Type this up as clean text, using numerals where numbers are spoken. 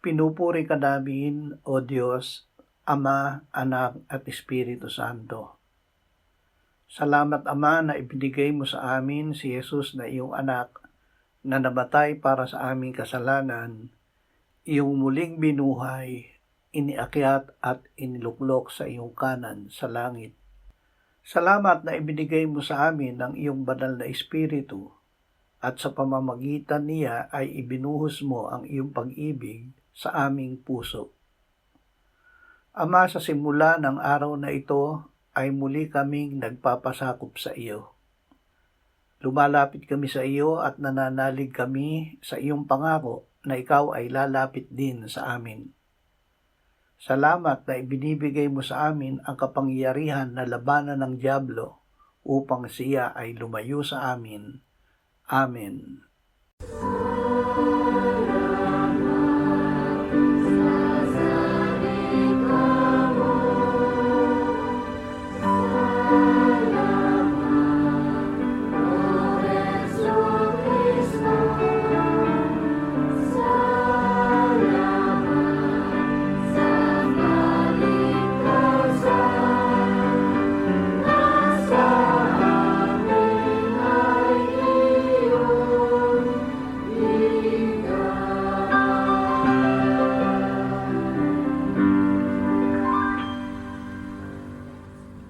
Pinupuri ka namin, O Diyos, Ama, Anak at Espiritu Santo. Salamat, Ama, na ibinigay mo sa amin si Jesus na iyong anak na namatay para sa aming kasalanan, iyong muling binuhay, iniakyat at iniluklok sa iyong kanan sa langit. Salamat na ibinigay mo sa amin ang iyong banal na Espiritu at sa pamamagitan niya ay ibinuhos mo ang iyong pag-ibig sa aming puso. Ama, sa simula ng araw na ito ay muli kaming nagpapasakop sa iyo. Lumalapit kami sa iyo at nananalig kami sa iyong pangako na ikaw ay lalapit din sa amin. Salamat na ibinibigay mo sa amin ang kapangyarihan na labanan ng dyablo upang siya ay lumayo sa amin. Amen.